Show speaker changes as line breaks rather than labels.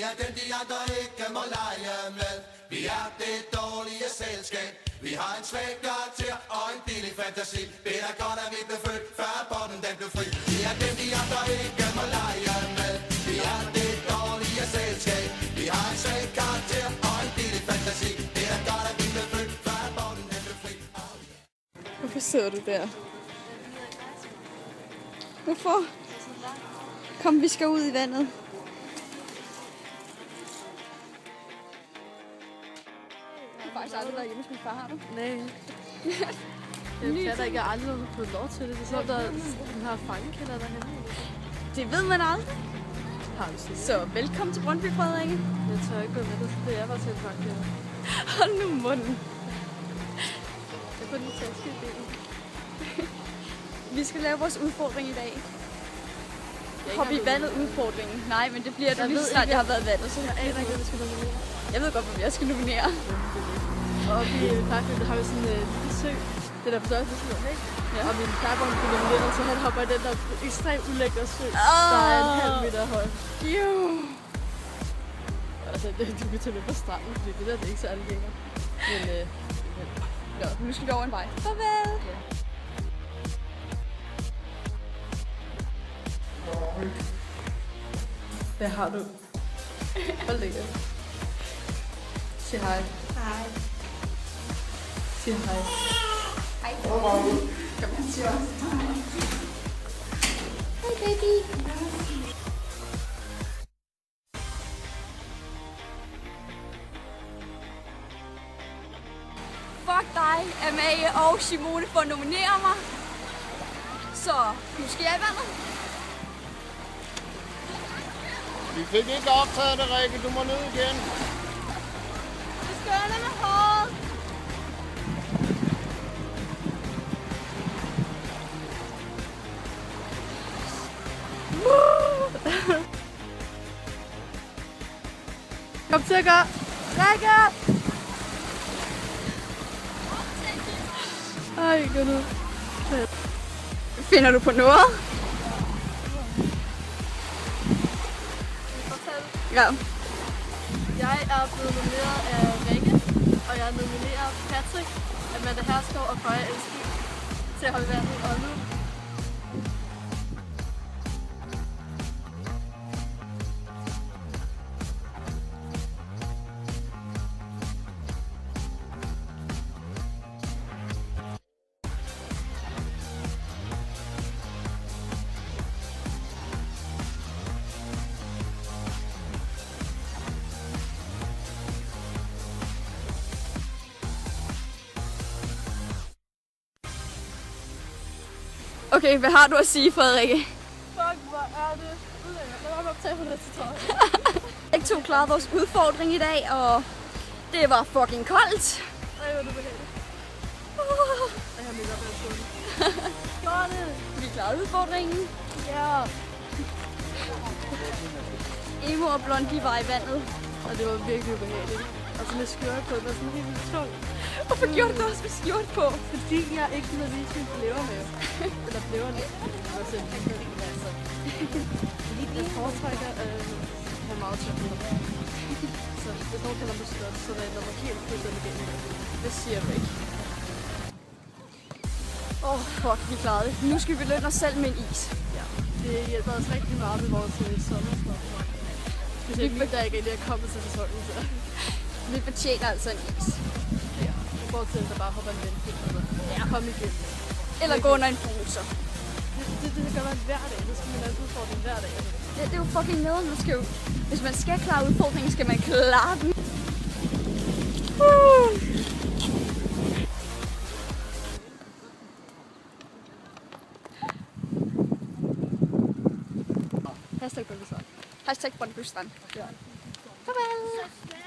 er dem, de andre ikke må lege med. Vi er det dårlige selskab. Vi har en svag karakter og en billig fantasi. Det er godt, at vi blev født, før bonden den blev fri. Vi er dem, de andre ikke må lege med. Vi er det dårlige selskab. Vi har en svag karakter og en billig fantasi. Det er godt, at vi blev født, før bonden den blev fri.
Hvorfor sidder du der? Hvorfor? Kom, vi skal ud i vandet. Jeg har faktisk aldrig været hjemme hos min far, har du?
Nej. Jeg fatter ikke, at jeg aldrig har fået lov til det. Det er sådan, der den her fangekælder derhenne.
Det ved man aldrig.
Har du set?
Så velkommen til Brøndby, Frederikke.
Jeg tør ikke gå med det, så det er bare til en fangekælder.
Hold nu munden.
Jeg får lige taske i bilen.
Vi skal lave vores udfordring i dag. Hop i vandet udfordringen. Nej, men det bliver det lige snart, jeg har været i vandet. Så
Jeg aner ikke, hvad vi skal nominere.
jeg ved godt, hvad jeg skal nominere.
Og oppe i Parkvældet har vi sådan en lille sø. Det der på størrelse sådan noget, ikke? Ja. Og min plejebånd blev nomineret, så han hopper i den der ekstremt ulækre sø, der er en halv meter høj. Altså, du kan tage med på stranden, fordi det der det er ikke særlig længere. Men
Nu skal vi over en vej. Farvel!
ja. Hvad har du? Hold da igen. Sig hej.
Hej.
Sig hej.
Hej. Kom her til os. Hej baby. Fuck dig, Amalie og Simone for at nominere mig. Så nu skal jeg i vandet.
Vi fik ikke optaget det, Rikke. Du må ned igen.
Det skal jeg med håret.
Kom til at gøre.
Rikke!
Ej, gå ned.
Finder du på noget? Ja.
Jeg er blevet nomineret af Rikke, og jeg nominerer Patrick, Amanda Herskov og Freja Elski til at holde vandet. Og nu
Okay, hvad har du at sige, Frederikke?
fuck, hvor er det ulækkert. Lad mig optage på det til tøj.
Begge to klarede vores udfordring i dag, og det var fucking koldt.
Ej, hvor er det behageligt. Jeg har lidt op af skolen. Gør det!
Vi klarede udfordringen.
Ja!
Emo og Blondie var i vandet.
Og det var virkelig ubehageligt. Og så med skjort på, det var sådan helt vildt tungt.
Hvorfor gjorde du også med skjort på?
Fordi jeg ikke gider vise min blævermave. Eller blæverne. Det var sådan en altså. Jeg foretrækker at have meget tørt på. Så hvis nogen kalder mig skjort, så er det helt fuldstændig igennem. Det siger jeg ikke.
Fuck, vi klarede det. Nu skal vi belønne os selv med en is.
Ja. Det hjælper os rigtig meget med vores sommerstop. Specielt lige da jeg ikke er kommet til sæsonen. Så.
Vi fortjener altså en is.
Ja. I forhold til, at der bare hopper en vendfilm. Ja. Kom igen.
Eller gå under en bruser.
Det gør man hver dag. Det skal man altid udfordring hver dag.
Det er jo fucking nederen. Man skal jo, hvis man skal klare udfordringen, skal man klare den.
Hashtag Brøndby Strand.
Hashtag Brøndby Strand.
Ja.
Farvel.